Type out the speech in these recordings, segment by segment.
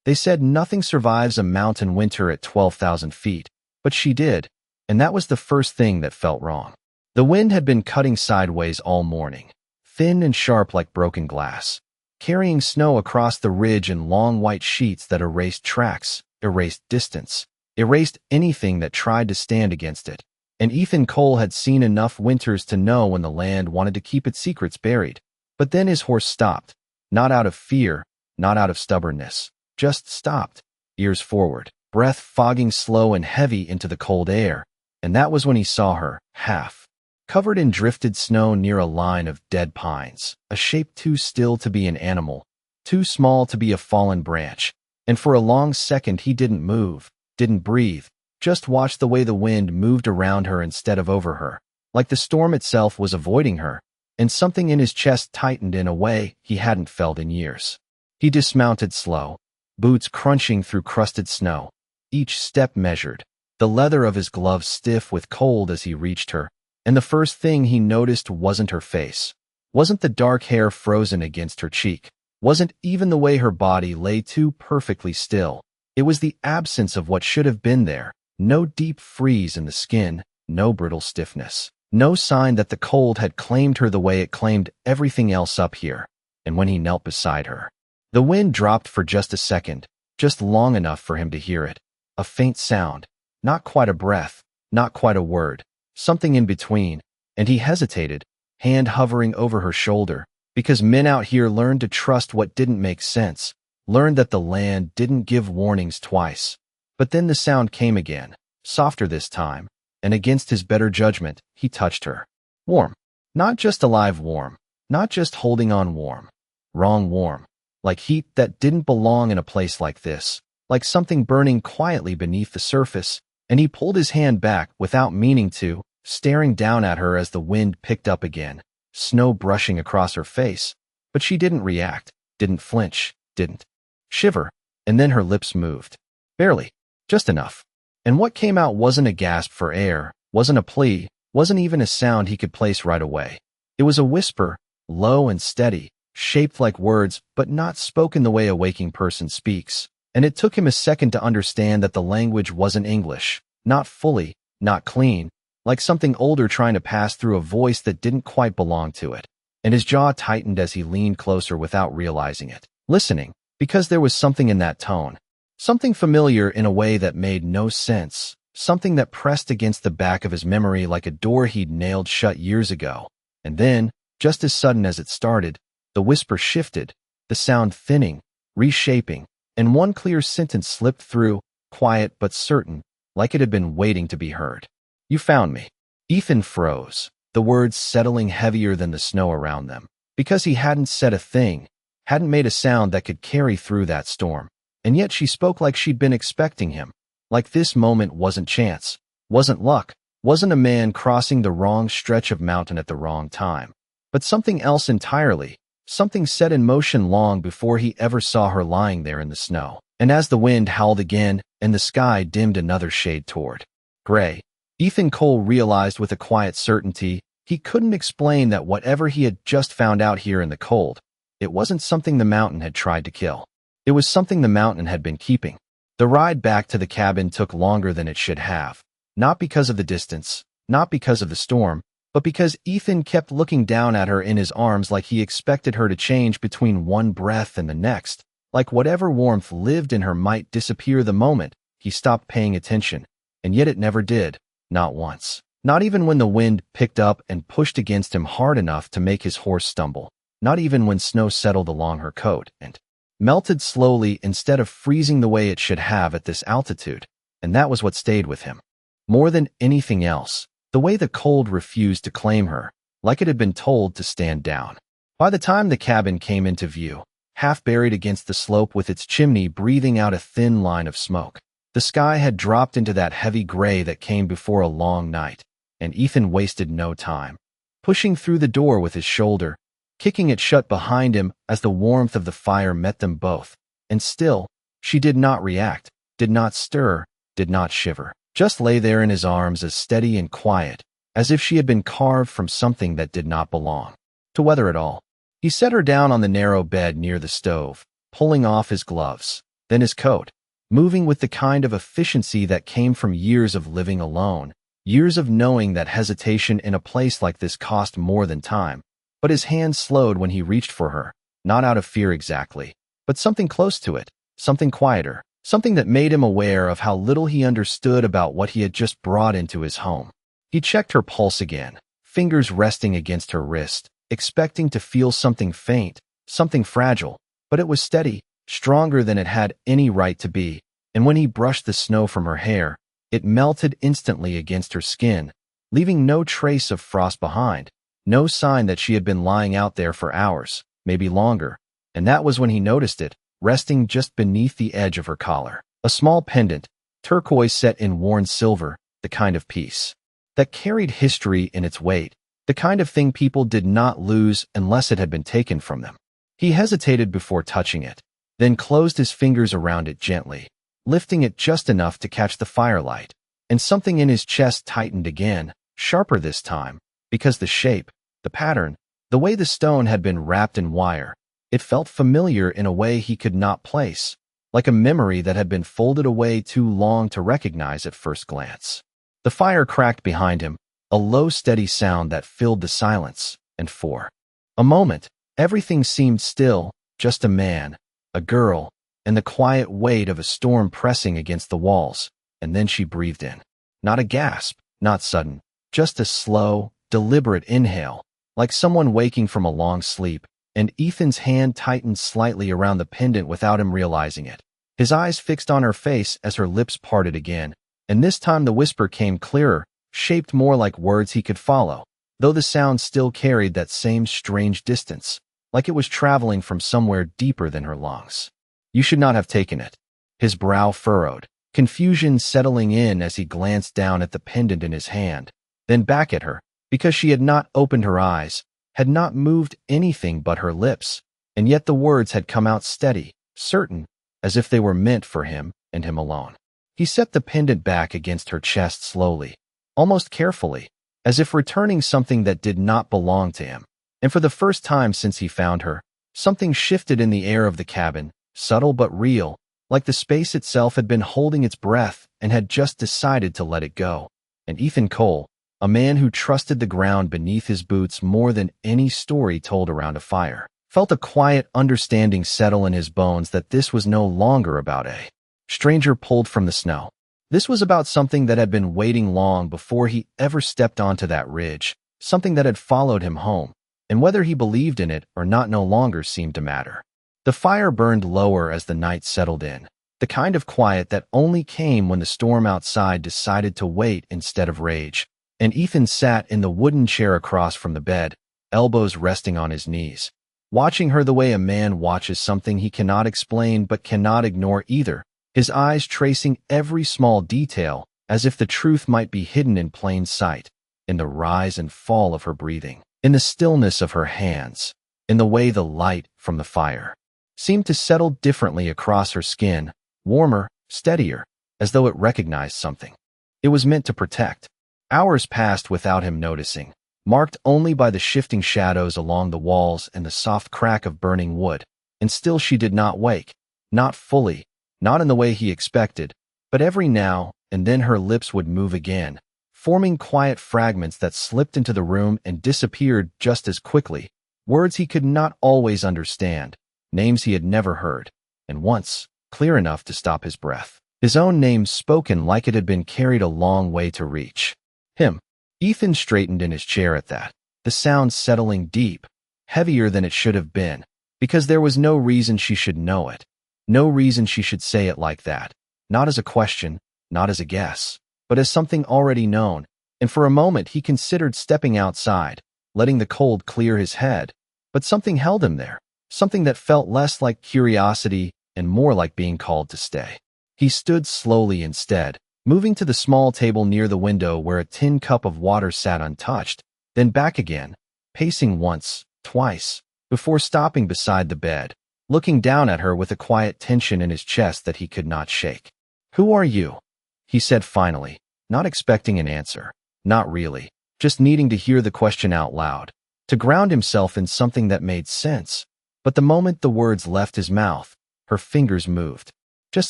They said nothing survives a mountain winter at 12,000 feet, but she did, and that was the first thing that felt wrong. The wind had been cutting sideways all morning, thin and sharp like broken glass, carrying snow across the ridge in long white sheets that erased tracks, erased distance, erased anything that tried to stand against it. And Ethan Cole had seen enough winters to know when the land wanted to keep its secrets buried. But then his horse stopped, not out of fear, not out of stubbornness, just stopped, ears forward, breath fogging slow and heavy into the cold air. And that was when he saw her, half covered in drifted snow near a line of dead pines, a shape too still to be an animal, too small to be a fallen branch. And for a long second he didn't move, didn't breathe, just watched the way the wind moved around her instead of over her, like the storm itself was avoiding her, and something in his chest tightened in a way he hadn't felt in years. He dismounted slow, boots crunching through crusted snow, each step measured, the leather of his gloves stiff with cold as he reached her, and the first thing he noticed wasn't her face, wasn't the dark hair frozen against her cheek, wasn't even the way her body lay too perfectly still. It was the absence of what should have been there. No deep freeze in the skin, no brittle stiffness, no sign that the cold had claimed her the way it claimed everything else up here. And when he knelt beside her, the wind dropped for just a second, just long enough for him to hear it. A faint sound, not quite a breath, not quite a word, something in between, and he hesitated, hand hovering over her shoulder, because men out here learned to trust what didn't make sense, learned that the land didn't give warnings twice. But then the sound came again, softer this time, and against his better judgment, he touched her. Warm. Not just alive warm, not just holding on warm. Wrong warm. Like heat that didn't belong in a place like this, like something burning quietly beneath the surface, and he pulled his hand back without meaning to, staring down at her as the wind picked up again, snow brushing across her face. But she didn't react, didn't flinch, didn't shiver, and then her lips moved. Barely. Just enough. And what came out wasn't a gasp for air, wasn't a plea, wasn't even a sound he could place right away. It was a whisper, low and steady, shaped like words, but not spoken the way a waking person speaks. And it took him a second to understand that the language wasn't English, not fully, not clean, like something older trying to pass through a voice that didn't quite belong to it. And his jaw tightened as he leaned closer without realizing it, listening, because there was something in that tone. Something familiar in a way that made no sense, something that pressed against the back of his memory like a door he'd nailed shut years ago. And then, just as sudden as it started, the whisper shifted, the sound thinning, reshaping, and one clear sentence slipped through, quiet but certain, like it had been waiting to be heard. You found me. Ethan froze, the words settling heavier than the snow around them, because he hadn't said a thing, hadn't made a sound that could carry through that storm. And yet she spoke like she'd been expecting him, like this moment wasn't chance, wasn't luck, wasn't a man crossing the wrong stretch of mountain at the wrong time, but something else entirely, something set in motion long before he ever saw her lying there in the snow. And as the wind howled again and the sky dimmed another shade toward gray, Ethan Cole realized with a quiet certainty he couldn't explain that whatever he had just found out here in the cold, it wasn't something the mountain had tried to kill. It was something the mountain had been keeping. The ride back to the cabin took longer than it should have, not because of the distance, not because of the storm, but because Ethan kept looking down at her in his arms like he expected her to change between one breath and the next, like whatever warmth lived in her might disappear the moment he stopped paying attention, and yet it never did, not once. Not even when the wind picked up and pushed against him hard enough to make his horse stumble, not even when snow settled along her coat and melted slowly instead of freezing the way it should have at this altitude, and that was what stayed with him. More than anything else, the way the cold refused to claim her, like it had been told to stand down. By the time the cabin came into view, half buried against the slope with its chimney breathing out a thin line of smoke, the sky had dropped into that heavy gray that came before a long night, and Ethan wasted no time. Pushing through the door with his shoulder, kicking it shut behind him as the warmth of the fire met them both. And still, she did not react, did not stir, did not shiver, just lay there in his arms as steady and quiet, as if she had been carved from something that did not belong to weather at all. He set her down on the narrow bed near the stove, pulling off his gloves, then his coat, moving with the kind of efficiency that came from years of living alone, years of knowing that hesitation in a place like this cost more than time. But his hand slowed when he reached for her, not out of fear exactly, but something close to it, something quieter, something that made him aware of how little he understood about what he had just brought into his home. He checked her pulse again, fingers resting against her wrist, expecting to feel something faint, something fragile, but it was steady, stronger than it had any right to be, and when he brushed the snow from her hair, it melted instantly against her skin, leaving no trace of frost behind, no sign that she had been lying out there for hours, maybe longer, and that was when he noticed it, resting just beneath the edge of her collar. A small pendant, turquoise set in worn silver, the kind of piece that carried history in its weight, the kind of thing people did not lose unless it had been taken from them. He hesitated before touching it, then closed his fingers around it gently, lifting it just enough to catch the firelight, and something in his chest tightened again, sharper this time, because the shape, the pattern, the way the stone had been wrapped in wire, it felt familiar in a way he could not place, like a memory that had been folded away too long to recognize at first glance. The fire cracked behind him, a low, steady sound that filled the silence, and for a moment, everything seemed still, just a man, a girl, and the quiet weight of a storm pressing against the walls, and then she breathed in. Not a gasp, not sudden, just a slow, deliberate inhale, like someone waking from a long sleep, and Ethan's hand tightened slightly around the pendant without him realizing it. His eyes fixed on her face as her lips parted again, and this time the whisper came clearer, shaped more like words he could follow, though the sound still carried that same strange distance, like it was traveling from somewhere deeper than her lungs. You should not have taken it. His brow furrowed, confusion settling in as he glanced down at the pendant in his hand, then back at her, because she had not opened her eyes, had not moved anything but her lips, and yet the words had come out steady, certain, as if they were meant for him and him alone. He set the pendant back against her chest slowly, almost carefully, as if returning something that did not belong to him. And for the first time since he found her, something shifted in the air of the cabin, subtle but real, like the space itself had been holding its breath and had just decided to let it go. And Ethan Cole, a man who trusted the ground beneath his boots more than any story told around a fire, felt a quiet understanding settle in his bones that this was no longer about a stranger pulled from the snow. This was about something that had been waiting long before he ever stepped onto that ridge, something that had followed him home, and whether he believed in it or not no longer seemed to matter. The fire burned lower as the night settled in, the kind of quiet that only came when the storm outside decided to wait instead of rage, and Ethan sat in the wooden chair across from the bed, elbows resting on his knees, watching her the way a man watches something he cannot explain but cannot ignore either, his eyes tracing every small detail as if the truth might be hidden in plain sight, in the rise and fall of her breathing, in the stillness of her hands, in the way the light from the fire seemed to settle differently across her skin, warmer, steadier, as though it recognized something it was meant to protect. Hours passed without him noticing, marked only by the shifting shadows along the walls and the soft crack of burning wood, and still she did not wake, not fully, not in the way he expected, but every now and then her lips would move again, forming quiet fragments that slipped into the room and disappeared just as quickly, words he could not always understand, names he had never heard, and once, clear enough to stop his breath. His own name spoken like it had been carried a long way to reach him. Ethan straightened in his chair at that, the sound settling deep, heavier than it should have been, because there was no reason she should know it, no reason she should say it like that, not as a question, not as a guess, but as something already known, and for a moment he considered stepping outside, letting the cold clear his head, but something held him there, something that felt less like curiosity and more like being called to stay. He stood slowly instead, moving to the small table near the window where a tin cup of water sat untouched, then back again, pacing once, twice, before stopping beside the bed, looking down at her with a quiet tension in his chest that he could not shake. "Who are you?" he said finally, not expecting an answer, not really, just needing to hear the question out loud, to ground himself in something that made sense. But the moment the words left his mouth, her fingers moved. just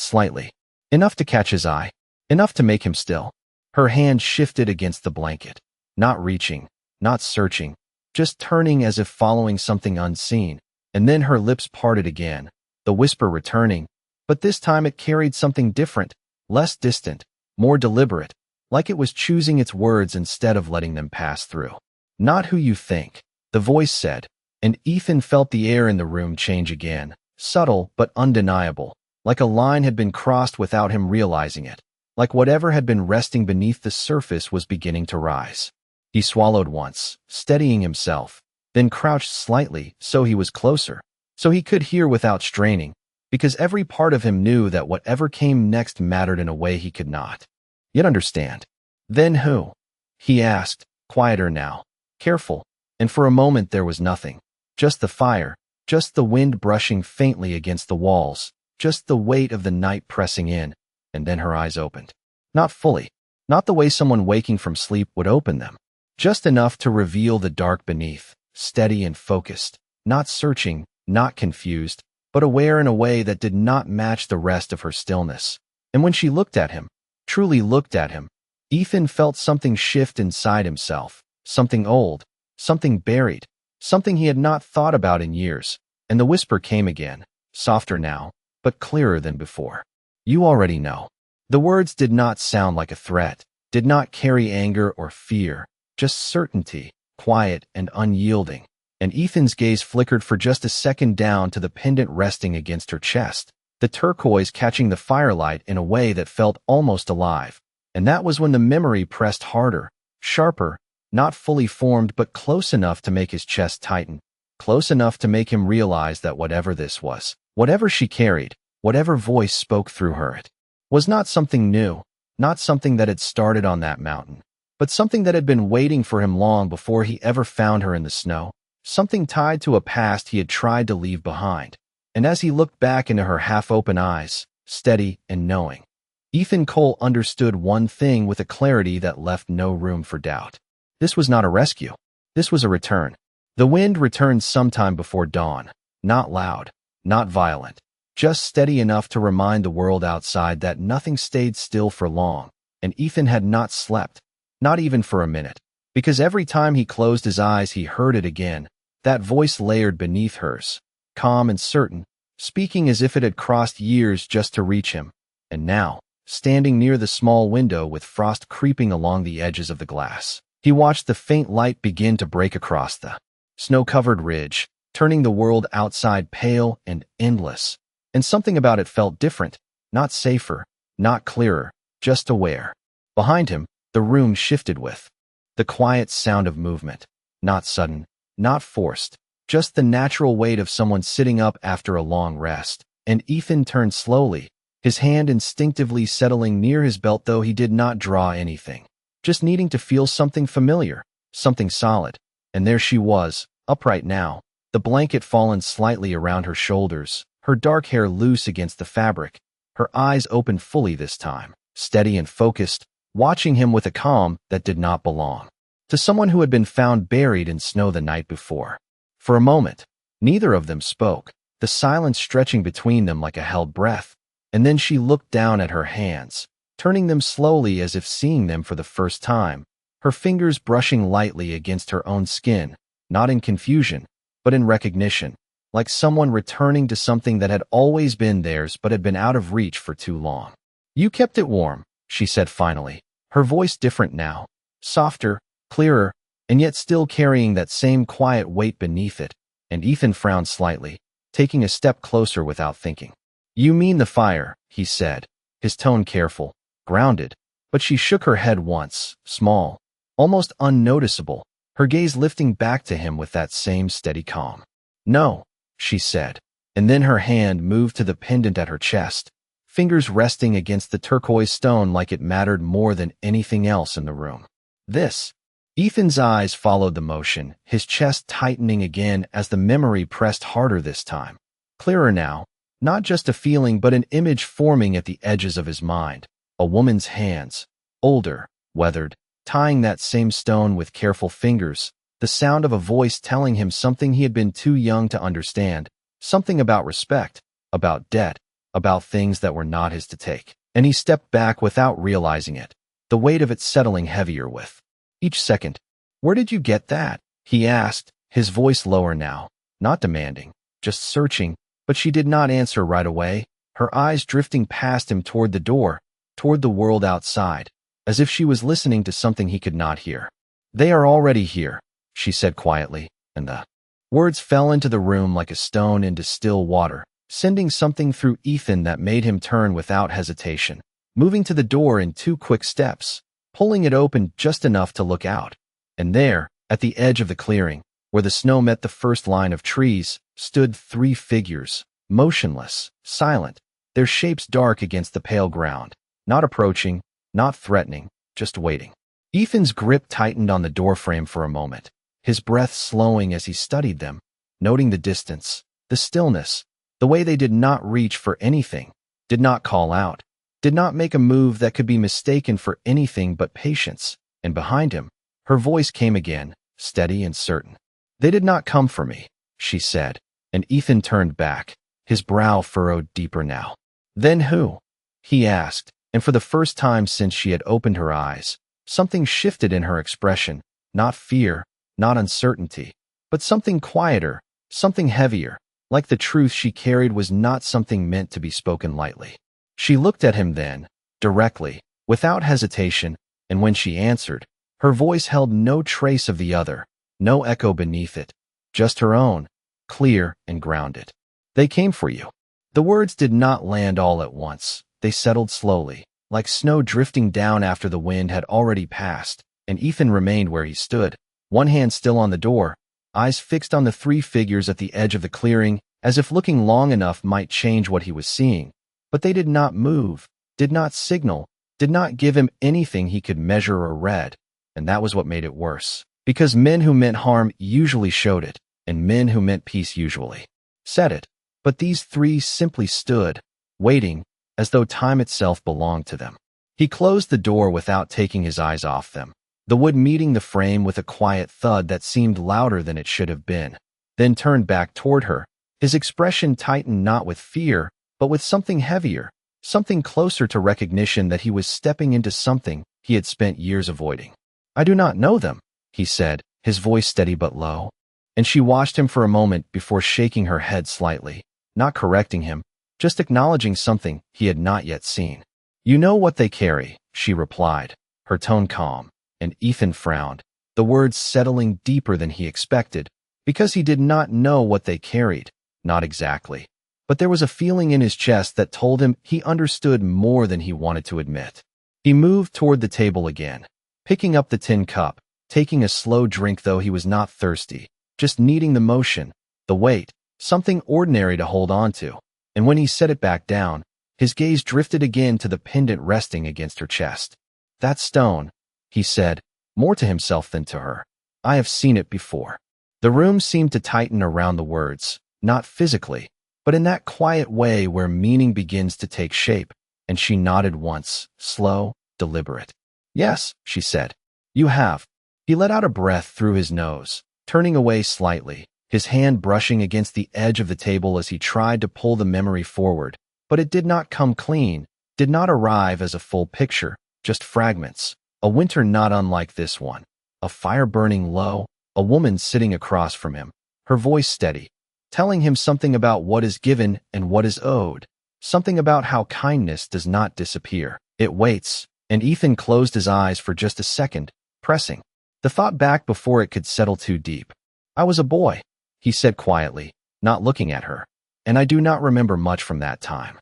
slightly. Enough to catch his eye, enough to make him still. Her hand shifted against the blanket, not reaching, not searching, just turning as if following something unseen, and then her lips parted again, the whisper returning, but this time it carried something different, less distant, more deliberate, like it was choosing its words instead of letting them pass through. Not who you think, the voice said, and Ethan felt the air in the room change again, subtle but undeniable, like a line had been crossed without him realizing it, like whatever had been resting beneath the surface was beginning to rise. He swallowed once, steadying himself, then crouched slightly so he was closer, so he could hear without straining, because every part of him knew that whatever came next mattered in a way he could not yet understand. Then who? He asked, quieter now, careful, and for a moment there was nothing. Just the fire, just the wind brushing faintly against the walls, just the weight of the night pressing in, and then her eyes opened. Not fully, not the way someone waking from sleep would open them, just enough to reveal the dark beneath, steady and focused, not searching, not confused, but aware in a way that did not match the rest of her stillness. And when she looked at him, truly looked at him, Ethan felt something shift inside himself, something old, something buried, something he had not thought about in years, and the whisper came again, softer now, but clearer than before. You already know. The words did not sound like a threat, did not carry anger or fear, just certainty, quiet and unyielding, and Ethan's gaze flickered for just a second down to the pendant resting against her chest, the turquoise catching the firelight in a way that felt almost alive, and that was when the memory pressed harder, sharper, not fully formed but close enough to make his chest tighten, close enough to make him realize that whatever this was, whatever she carried, whatever voice spoke through her, it was not something new, not something that had started on that mountain, but something that had been waiting for him long before he ever found her in the snow, something tied to a past he had tried to leave behind. And as he looked back into her half-open eyes, steady and knowing, Ethan Cole understood one thing with a clarity that left no room for doubt. This was not a rescue. This was a return. The wind returned sometime before dawn, not loud, not violent, just steady enough to remind the world outside that nothing stayed still for long, and Ethan had not slept, not even for a minute, because every time he closed his eyes he heard it again, that voice layered beneath hers, calm and certain, speaking as if it had crossed years just to reach him, and now, standing near the small window with frost creeping along the edges of the glass, he watched the faint light begin to break across the snow-covered ridge, turning the world outside pale and endless, and something about it felt different, not safer, not clearer, just aware. Behind him, the room shifted with the quiet sound of movement, not sudden, not forced, just the natural weight of someone sitting up after a long rest, and Ethan turned slowly, his hand instinctively settling near his belt though he did not draw anything, just needing to feel something familiar, something solid, and there she was, upright now, the blanket fallen slightly around her shoulders, her dark hair loose against the fabric, her eyes open fully this time, steady and focused, watching him with a calm that did not belong to someone who had been found buried in snow the night before. For a moment, neither of them spoke, the silence stretching between them like a held breath, and then she looked down at her hands, turning them slowly as if seeing them for the first time, her fingers brushing lightly against her own skin, not in confusion, but in recognition, like someone returning to something that had always been theirs but had been out of reach for too long. You kept it warm, she said finally, her voice different now, softer, clearer, and yet still carrying that same quiet weight beneath it, and Ethan frowned slightly, taking a step closer without thinking. You mean the fire, he said, his tone careful, grounded, but she shook her head once, small, almost unnoticeable, her gaze lifting back to him with that same steady calm. No, she said, and then her hand moved to the pendant at her chest, fingers resting against the turquoise stone like it mattered more than anything else in the room. This. Ethan's eyes followed the motion, his chest tightening again as the memory pressed harder this time. Clearer now, not just a feeling but an image forming at the edges of his mind, a woman's hands, older, weathered, tying that same stone with careful fingers, the sound of a voice telling him something he had been too young to understand, something about respect, about debt, about things that were not his to take. And he stepped back without realizing it, the weight of it settling heavier with each second. "Where did you get that?" he asked, his voice lower now, not demanding, just searching, but she did not answer right away, her eyes drifting past him toward the door, toward the world outside, as if she was listening to something he could not hear. "They are already here," she said quietly, and the words fell into the room like a stone into still water, sending something through Ethan that made him turn without hesitation, moving to the door in 2 quick steps, pulling it open just enough to look out. And there, at the edge of the clearing, where the snow met the first line of trees, stood 3 figures, motionless, silent, their shapes dark against the pale ground, not approaching, not threatening, just waiting. Ethan's grip tightened on the doorframe for a moment, his breath slowing as he studied them, noting the distance, the stillness, the way they did not reach for anything, did not call out, did not make a move that could be mistaken for anything but patience. And behind him, her voice came again, steady and certain. "They did not come for me," she said, and Ethan turned back, his brow furrowed deeper now. "Then who?" he asked, and for the first time since she had opened her eyes, something shifted in her expression, not fear, not uncertainty, but something quieter, something heavier, like the truth she carried was not something meant to be spoken lightly. She looked at him then, directly, without hesitation, and when she answered, her voice held no trace of the other, no echo beneath it, just her own, clear and grounded. "They came for you." The words did not land all at once. They settled slowly, like snow drifting down after the wind had already passed, and Ethan remained where he stood, one hand still on the door, eyes fixed on the 3 figures at the edge of the clearing, as if looking long enough might change what he was seeing. But they did not move, did not signal, did not give him anything he could measure or read, and that was what made it worse. Because men who meant harm usually showed it, and men who meant peace usually said it. But these 3 simply stood, waiting, as though time itself belonged to them. He closed the door without taking his eyes off them, the wood meeting the frame with a quiet thud that seemed louder than it should have been, then turned back toward her, his expression tightened not with fear, but with something heavier, something closer to recognition that he was stepping into something he had spent years avoiding. "I do not know them," he said, his voice steady but low. And she watched him for a moment before shaking her head slightly, not correcting him, just acknowledging something he had not yet seen. "You know what they carry," she replied, her tone calm, and Ethan frowned, the words settling deeper than he expected, because he did not know what they carried, not exactly. But there was a feeling in his chest that told him he understood more than he wanted to admit. He moved toward the table again, picking up the tin cup, taking a slow drink though he was not thirsty, just needing the motion, the weight, something ordinary to hold on to. And when he set it back down, his gaze drifted again to the pendant resting against her chest. "That stone," he said, more to himself than to her. "I have seen it before." The room seemed to tighten around the words, not physically, but in that quiet way where meaning begins to take shape, and she nodded once, slow, deliberate. "Yes," she said. "You have." He let out a breath through his nose, turning away slightly, his hand brushing against the edge of the table as he tried to pull the memory forward, but it did not come clean, did not arrive as a full picture, just fragments. A winter not unlike this one, a fire burning low, a woman sitting across from him, her voice steady, telling him something about what is given and what is owed, something about how kindness does not disappear. It waits, and Ethan closed his eyes for just a second, pressing the thought back before it could settle too deep. "I was a boy," he said quietly, not looking at her, "and I do not remember much from that time."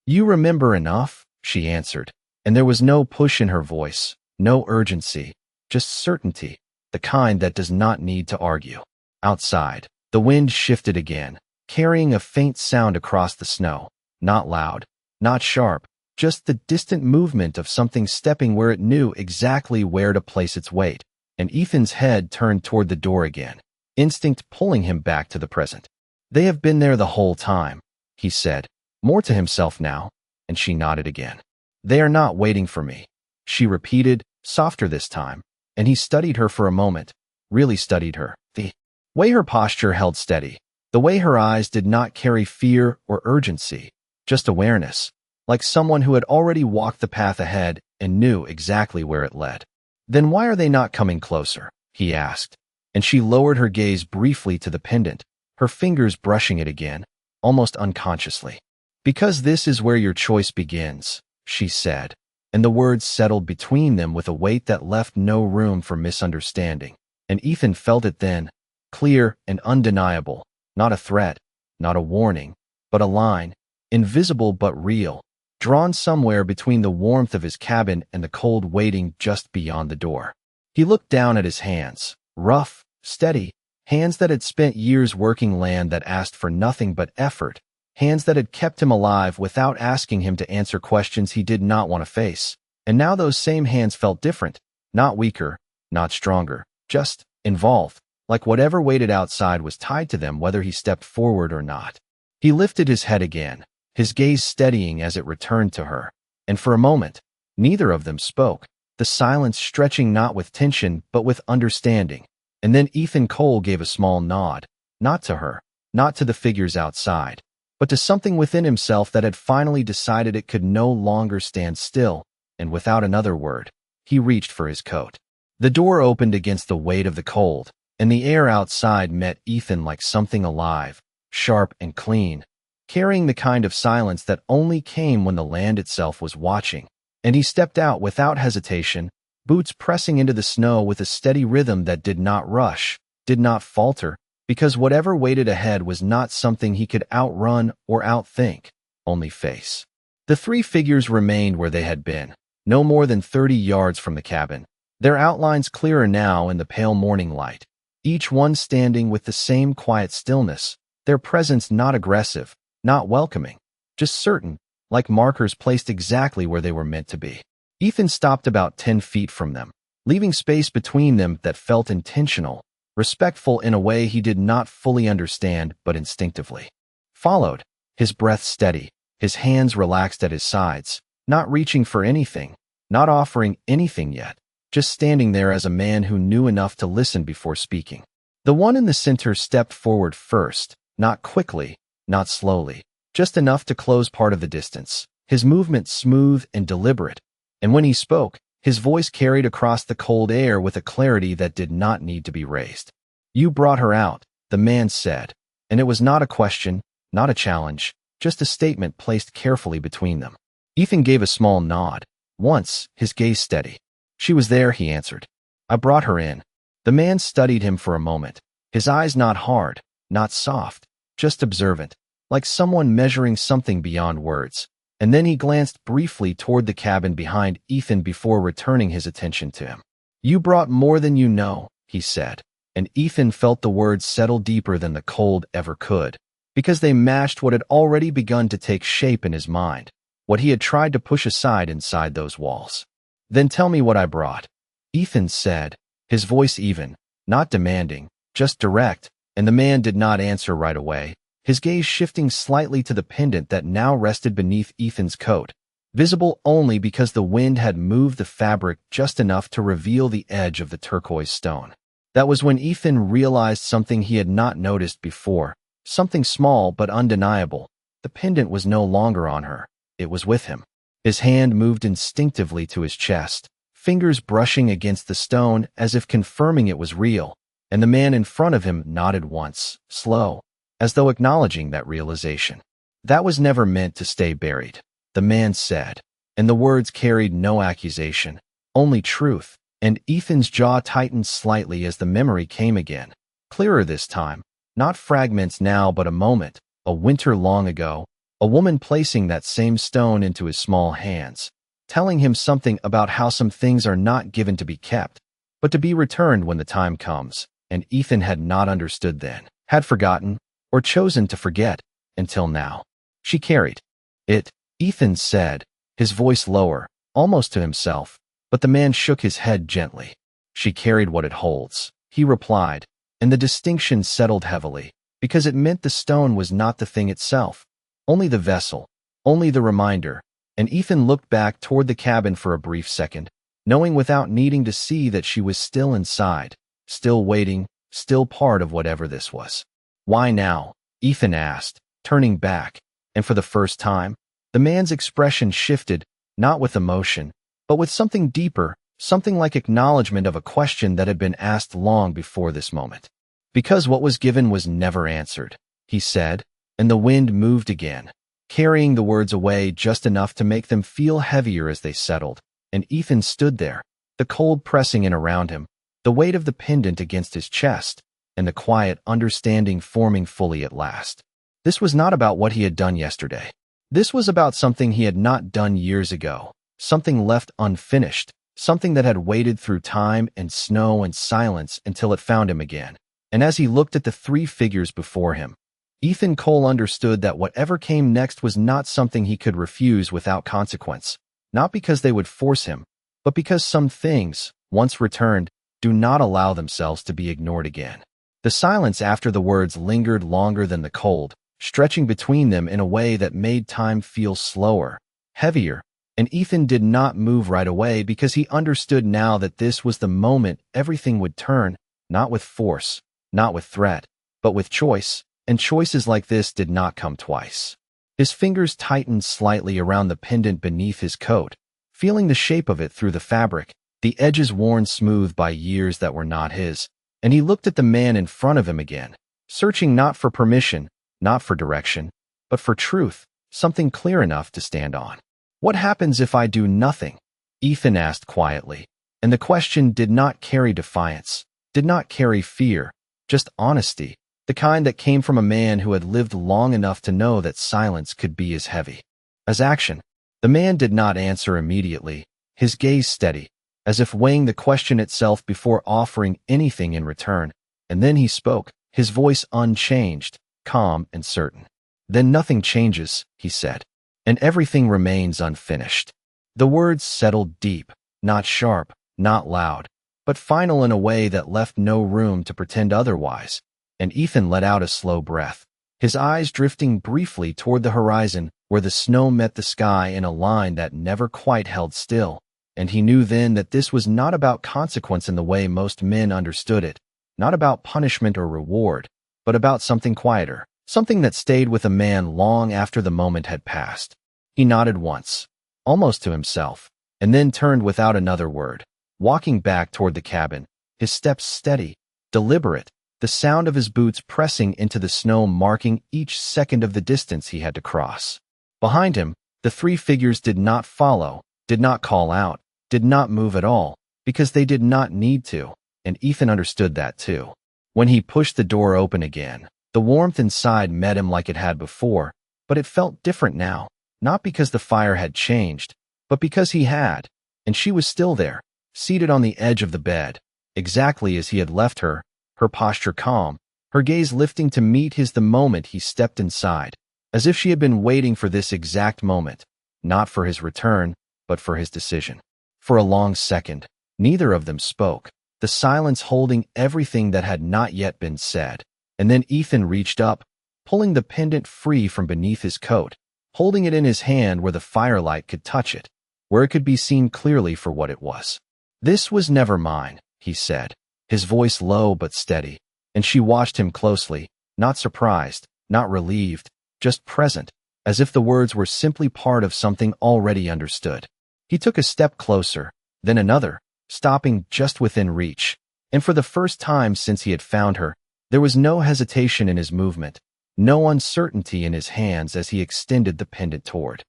"You remember enough," she answered, and there was no push in her voice, no urgency, just certainty, the kind that does not need to argue. Outside, the wind shifted again, carrying a faint sound across the snow, not loud, not sharp, just the distant movement of something stepping where it knew exactly where to place its weight, and Ethan's head turned toward the door again, instinct pulling him back to the present. "They have been there the whole time," he said, more to himself now, and she nodded again. "They are not waiting for me," she repeated, softer this time, and he studied her for a moment, really studied her, the way her posture held steady, the way her eyes did not carry fear or urgency, just awareness, like someone who had already walked the path ahead and knew exactly where it led. "Then why are they not coming closer?" he asked, and she lowered her gaze briefly to the pendant, her fingers brushing it again, almost unconsciously. "Because this is where your choice begins," she said, and the words settled between them with a weight that left no room for misunderstanding. And Ethan felt it then, clear and undeniable, not a threat, not a warning, but a line, invisible but real, drawn somewhere between the warmth of his cabin and the cold waiting just beyond the door. He looked down at his hands, rough, steady, hands that had spent years working land that asked for nothing but effort, hands that had kept him alive without asking him to answer questions he did not want to face. And now those same hands felt different, not weaker, not stronger, just involved, like whatever waited outside was tied to them whether he stepped forward or not. He lifted his head again, his gaze steadying as it returned to her, and for a moment, neither of them spoke, the silence stretching not with tension but with understanding. And then Ethan Cole gave a small nod, not to her, not to the figures outside, but to something within himself that had finally decided it could no longer stand still, and without another word, he reached for his coat. The door opened against the weight of the cold, and the air outside met Ethan like something alive, sharp and clean, carrying the kind of silence that only came when the land itself was watching. And he stepped out without hesitation, boots pressing into the snow with a steady rhythm that did not rush, did not falter, because whatever waited ahead was not something he could outrun or outthink, only face. The three figures remained where they had been, no more than 30 yards from the cabin, their outlines clearer now in the pale morning light, each one standing with the same quiet stillness, their presence not aggressive, not welcoming, just certain, like markers placed exactly where they were meant to be. Ethan stopped about 10 feet from them, leaving space between them that felt intentional, respectful in a way he did not fully understand but instinctively. Followed, his breath steady, his hands relaxed at his sides, not reaching for anything, not offering anything yet, just standing there as a man who knew enough to listen before speaking. The one in the center stepped forward first, not quickly, not slowly, just enough to close part of the distance, his movement smooth and deliberate, and when he spoke, his voice carried across the cold air with a clarity that did not need to be raised. "You brought her out," the man said, and it was not a question, not a challenge, just a statement placed carefully between them. Ethan gave a small nod, once, his gaze steady. "She was there," he answered. "I brought her in." The man studied him for a moment, his eyes not hard, not soft, just observant, like someone measuring something beyond words. And then he glanced briefly toward the cabin behind Ethan before returning his attention to him. "You brought more than you know," he said, and Ethan felt the words settle deeper than the cold ever could, because they matched what had already begun to take shape in his mind, what he had tried to push aside inside those walls. "Then tell me what I brought," Ethan said, his voice even, not demanding, just direct, and the man did not answer right away, his gaze shifting slightly to the pendant that now rested beneath Ethan's coat, visible only because the wind had moved the fabric just enough to reveal the edge of the turquoise stone. That was when Ethan realized something he had not noticed before, something small but undeniable. The pendant was no longer on her, it was with him. His hand moved instinctively to his chest, fingers brushing against the stone as if confirming it was real, and the man in front of him nodded once, slow, as though acknowledging that realization. "That was never meant to stay buried," the man said, and the words carried no accusation, only truth, and Ethan's jaw tightened slightly as the memory came again, clearer this time, not fragments now but a moment, a winter long ago, a woman placing that same stone into his small hands, telling him something about how some things are not given to be kept, but to be returned when the time comes, and Ethan had not understood then, had forgotten, or chosen to forget, until now. "She carried it," Ethan said, his voice lower, almost to himself, but the man shook his head gently. "She carried what it holds," he replied, and the distinction settled heavily, because it meant the stone was not the thing itself, only the vessel, only the reminder, and Ethan looked back toward the cabin for a brief second, knowing without needing to see that she was still inside, still waiting, still part of whatever this was. "Why now?" Ethan asked, turning back, And for the first time, the man's expression shifted, not with emotion, but with something deeper, something like acknowledgement of a question that had been asked long before this moment. Because what was given was never answered, he said, and the wind moved again, carrying the words away just enough to make them feel heavier as they settled, and Ethan stood there, the cold pressing in around him, the weight of the pendant against his chest, and the quiet understanding forming fully at last. This was not about what he had done yesterday. This was about something he had not done years ago, something left unfinished, something that had waited through time and snow and silence until it found him again. And as he looked at the three figures before him, Ethan Cole understood that whatever came next was not something he could refuse without consequence, not because they would force him, but because some things, once returned, do not allow themselves to be ignored again. The silence after the words lingered longer than the cold, stretching between them in a way that made time feel slower, heavier, and Ethan did not move right away because he understood now that this was the moment everything would turn, not with force, not with threat, but with choice, and choices like this did not come twice. His fingers tightened slightly around the pendant beneath his coat, feeling the shape of it through the fabric, the edges worn smooth by years that were not his, and he looked at the man in front of him again, searching not for permission, not for direction, but for truth, something clear enough to stand on. "What happens if I do nothing?" Ethan asked quietly, and the question did not carry defiance, did not carry fear, just honesty, the kind that came from a man who had lived long enough to know that silence could be as heavy as action. The man did not answer immediately, his gaze steady, as if weighing the question itself before offering anything in return, and then he spoke, his voice unchanged, calm and certain. "Then nothing changes," he said, "and everything remains unfinished." The words settled deep, not sharp, not loud, but final in a way that left no room to pretend otherwise, and Ethan let out a slow breath, his eyes drifting briefly toward the horizon where the snow met the sky in a line that never quite held still, and he knew then that this was not about consequence in the way most men understood it, not about punishment or reward, but about something quieter, something that stayed with a man long after the moment had passed. He nodded once, almost to himself, and then turned without another word, walking back toward the cabin, his steps steady, deliberate, the sound of his boots pressing into the snow marking each second of the distance he had to cross. Behind him, the three figures did not follow, did not call out, did not move at all, because they did not need to, and Ethan understood that too. When he pushed the door open again, the warmth inside met him like it had before, but it felt different now, not because the fire had changed, but because he had, and she was still there, seated on the edge of the bed, exactly as he had left her, her posture calm, her gaze lifting to meet his the moment he stepped inside, as if she had been waiting for this exact moment, not for his return, but for his decision. For a long second, neither of them spoke, the silence holding everything that had not yet been said, and then Ethan reached up, pulling the pendant free from beneath his coat, holding it in his hand where the firelight could touch it, where it could be seen clearly for what it was. "This was never mine," he said, his voice low but steady, and she watched him closely, not surprised, not relieved, just present, as if the words were simply part of something already understood. He took a step closer, then another, stopping just within reach, and for the first time since he had found her, there was no hesitation in his movement, no uncertainty in his hands as he extended the pendant toward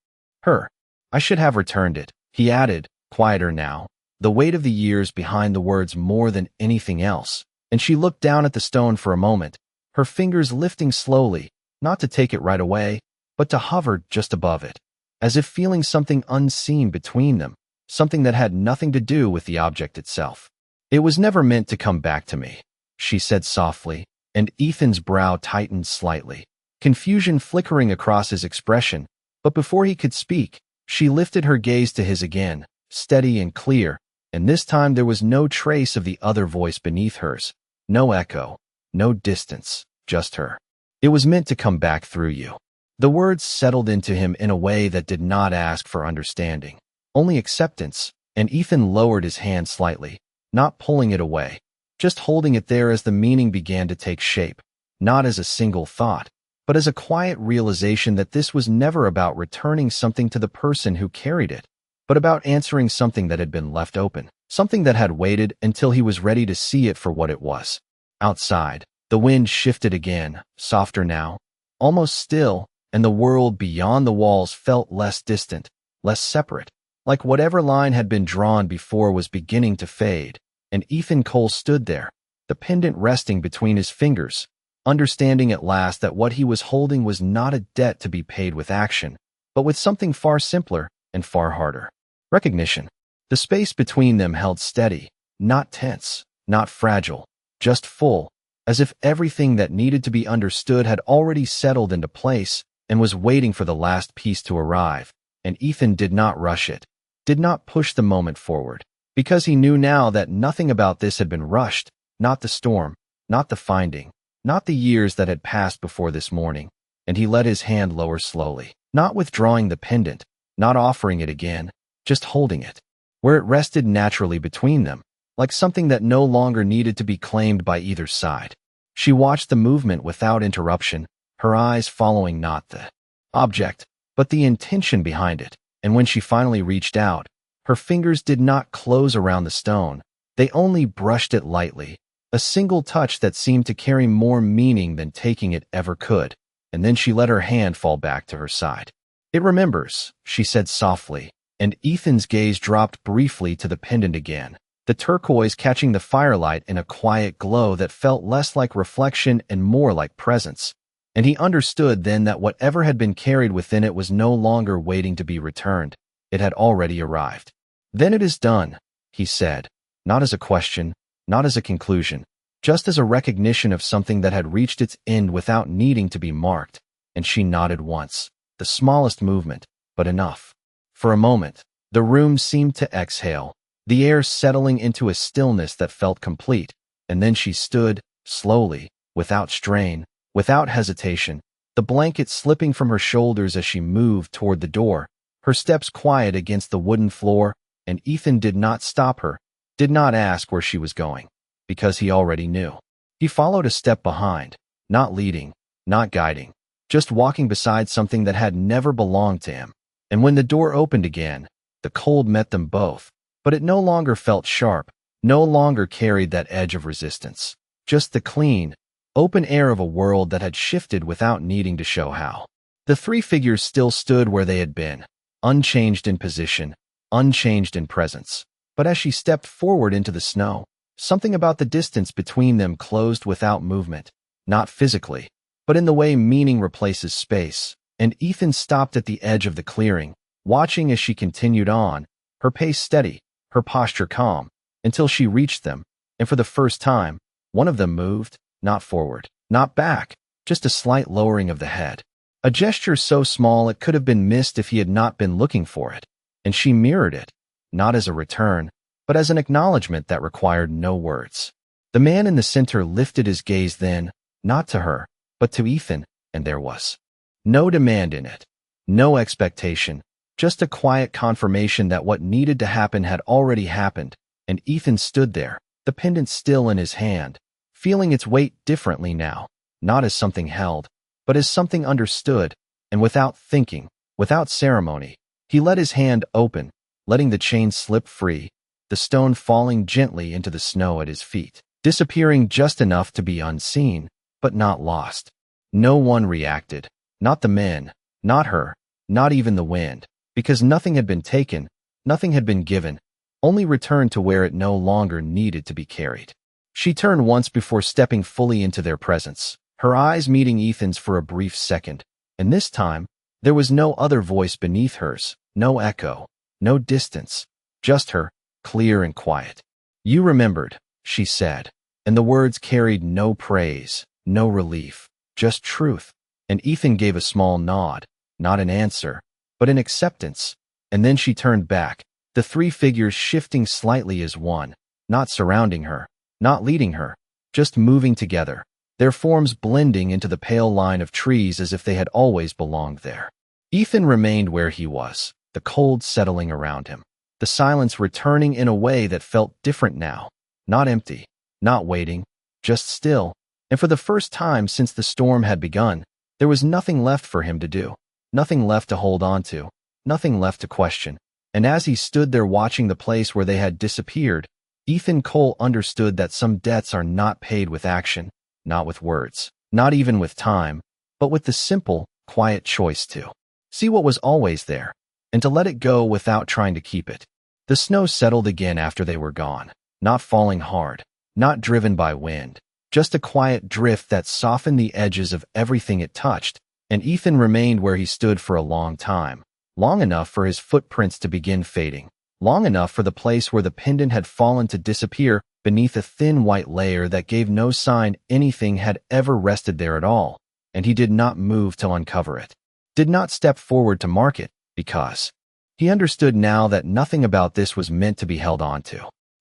her. "I should have returned it," he added, quieter now, the weight of the years behind the words more than anything else, and she looked down at the stone for a moment, her fingers lifting slowly, not to take it right away, but to hover just above it, as if feeling something unseen between them, something that had nothing to do with the object itself. "It was never meant to come back to me," she said softly, and Ethan's brow tightened slightly, confusion flickering across his expression, but before he could speak, she lifted her gaze to his again, steady and clear, and this time there was no trace of the other voice beneath hers, no echo, no distance, just her. "It was meant to come back through you." The words settled into him in a way that did not ask for understanding, only acceptance, and Ethan lowered his hand slightly, not pulling it away, just holding it there as the meaning began to take shape, not as a single thought, but as a quiet realization that this was never about returning something to the person who carried it, but about answering something that had been left open, something that had waited until he was ready to see it for what it was. Outside, the wind shifted again, softer now, almost still, and the world beyond the walls felt less distant, less separate, like whatever line had been drawn before was beginning to fade, and Ethan Cole stood there, the pendant resting between his fingers, understanding at last that what he was holding was not a debt to be paid with action, but with something far simpler and far harder. Recognition. The space between them held steady, not tense, not fragile, just full, as if everything that needed to be understood had already settled into place and was waiting for the last piece to arrive, and Ethan did not rush it, did not push the moment forward, because he knew now that nothing about this had been rushed, not the storm, not the finding, not the years that had passed before this morning, and he let his hand lower slowly, not withdrawing the pendant, not offering it again, just holding it, where it rested naturally between them, like something that no longer needed to be claimed by either side. She watched the movement without interruption, her eyes following not the object, but the intention behind it, and when she finally reached out, her fingers did not close around the stone, they only brushed it lightly, a single touch that seemed to carry more meaning than taking it ever could, and then she let her hand fall back to her side. "It remembers," she said softly, and Ethan's gaze dropped briefly to the pendant again, the turquoise catching the firelight in a quiet glow that felt less like reflection and more like presence, and he understood then that whatever had been carried within it was no longer waiting to be returned, it had already arrived. "Then it is done," he said, not as a question, not as a conclusion, just as a recognition of something that had reached its end without needing to be marked, and she nodded once, the smallest movement, but enough. For a moment, the room seemed to exhale, the air settling into a stillness that felt complete, and then she stood, slowly, without strain, without hesitation, the blanket slipping from her shoulders as she moved toward the door, her steps quiet against the wooden floor, and Ethan did not stop her, did not ask where she was going, because he already knew. He followed a step behind, not leading, not guiding, just walking beside something that had never belonged to him. And when the door opened again, the cold met them both, but it no longer felt sharp, no longer carried that edge of resistance, just the clean, open air of a world that had shifted without needing to show how. The three figures still stood where they had been, unchanged in position, unchanged in presence. But as she stepped forward into the snow, something about the distance between them closed without movement, not physically, but in the way meaning replaces space, and Ethan stopped at the edge of the clearing, watching as she continued on, her pace steady, her posture calm, until she reached them, and for the first time, one of them moved, not forward, not back, just a slight lowering of the head. A gesture so small it could have been missed if he had not been looking for it, and she mirrored it, not as a return, but as an acknowledgement that required no words. The man in the center lifted his gaze then, not to her, but to Ethan, and there was no demand in it, no expectation, just a quiet confirmation that what needed to happen had already happened, and Ethan stood there, the pendant still in his hand, feeling its weight differently now, not as something held, but as something understood, and without thinking, without ceremony, he let his hand open, letting the chain slip free, the stone falling gently into the snow at his feet, disappearing just enough to be unseen, but not lost. No one reacted, not the men, not her, not even the wind, because nothing had been taken, nothing had been given, only returned to where it no longer needed to be carried. She turned once before stepping fully into their presence, her eyes meeting Ethan's for a brief second, and this time, there was no other voice beneath hers, no echo, no distance, just her, clear and quiet. "You remembered," she said, and the words carried no praise, no relief, just truth, and Ethan gave a small nod, not an answer, but an acceptance, and then she turned back, the three figures shifting slightly as one, not surrounding her, not leading her, just moving together, their forms blending into the pale line of trees as if they had always belonged there. Ethan remained where he was, the cold settling around him, the silence returning in a way that felt different now, not empty, not waiting, just still, and for the first time since the storm had begun, There was nothing left for him to do, nothing left to hold on to, nothing left to question. And as he stood there watching the place where they had disappeared, Ethan Cole understood that some debts are not paid with action, not with words, not even with time, but with the simple, quiet choice to see what was always there, and to let it go without trying to keep it. The snow settled again after they were gone, not falling hard, not driven by wind, just a quiet drift that softened the edges of everything it touched, and Ethan remained where he stood for a long time, long enough for his footprints to begin fading, long enough for the place where the pendant had fallen to disappear beneath a thin white layer that gave no sign anything had ever rested there at all, and he did not move to uncover it, did not step forward to mark it, because he understood now that nothing about this was meant to be held onto.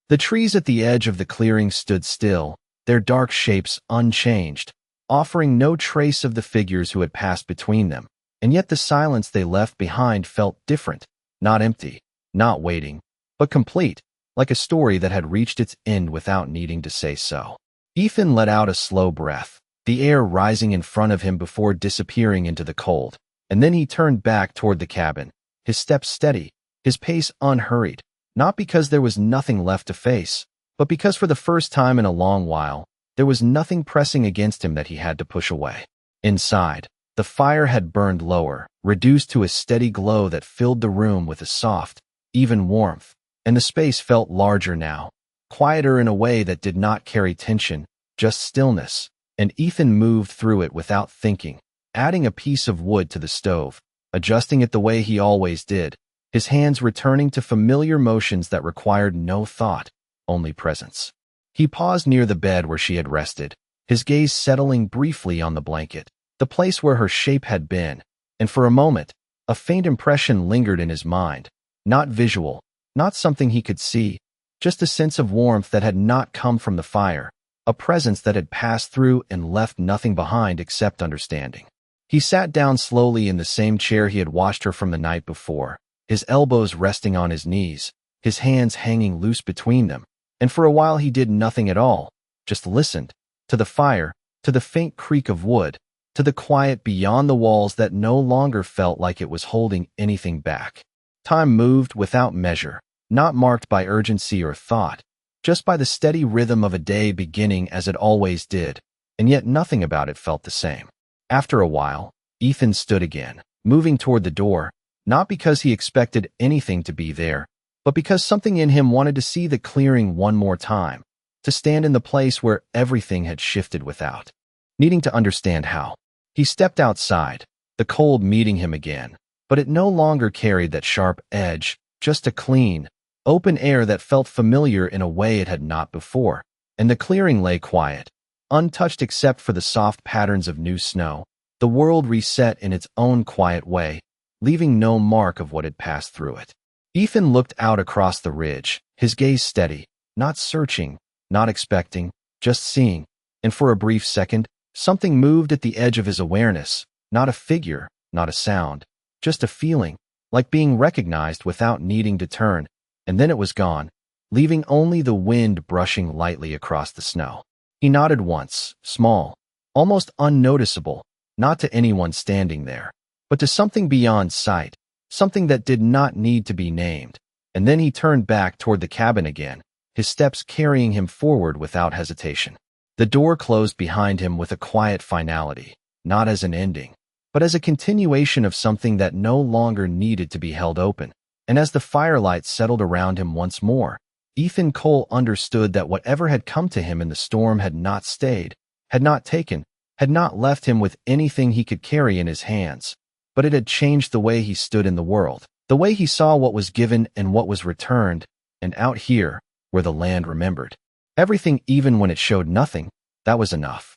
The trees at the edge of the clearing stood still, their dark shapes unchanged, offering no trace of the figures who had passed between them, and yet the silence they left behind felt different, not empty, not waiting, but complete, like a story that had reached its end without needing to say so. Ethan let out a slow breath, the air rising in front of him before disappearing into the cold, and then he turned back toward the cabin, his steps steady, his pace unhurried, not because there was nothing left to face, but because for the first time in a long while, there was nothing pressing against him that he had to push away. Inside, the fire had burned lower, reduced to a steady glow that filled the room with a soft, even warmth, and the space felt larger now, quieter in a way that did not carry tension, just stillness, and Ethan moved through it without thinking, adding a piece of wood to the stove, adjusting it the way he always did, his hands returning to familiar motions that required no thought, only presence. He paused near the bed where she had rested, his gaze settling briefly on the blanket, the place where her shape had been, and for a moment, a faint impression lingered in his mind, not visual, not something he could see, just a sense of warmth that had not come from the fire, a presence that had passed through and left nothing behind except understanding. He sat down slowly in the same chair he had watched her from the night before, his elbows resting on his knees, his hands hanging loose between them, and for a while he did nothing at all, just listened, to the fire, to the faint creak of wood, to the quiet beyond the walls that no longer felt like it was holding anything back. Time moved without measure, not marked by urgency or thought, just by the steady rhythm of a day beginning as it always did, and yet nothing about it felt the same. After a while, Ethan stood again, moving toward the door, not because he expected anything to be there, but because something in him wanted to see the clearing one more time, to stand in the place where everything had shifted without needing to understand how. He stepped outside, the cold meeting him again, but it no longer carried that sharp edge, just a clean, open air that felt familiar in a way it had not before, and the clearing lay quiet, untouched except for the soft patterns of new snow. The world reset in its own quiet way, leaving no mark of what had passed through it. Ethan looked out across the ridge, his gaze steady, not searching, not expecting, just seeing, and for a brief second, something moved at the edge of his awareness, not a figure, not a sound, just a feeling, like being recognized without needing to turn, and then it was gone, leaving only the wind brushing lightly across the snow. He nodded once, small, almost unnoticeable, not to anyone standing there, but to something beyond sight, something that did not need to be named, and then he turned back toward the cabin again, his steps carrying him forward without hesitation. The door closed behind him with a quiet finality, not as an ending, but as a continuation of something that no longer needed to be held open. And as the firelight settled around him once more, Ethan Cole understood that whatever had come to him in the storm had not stayed, had not taken, had not left him with anything he could carry in his hands, but it had changed the way he stood in the world, the way he saw what was given and what was returned, and out here, where the land remembered everything even when it showed nothing, that was enough.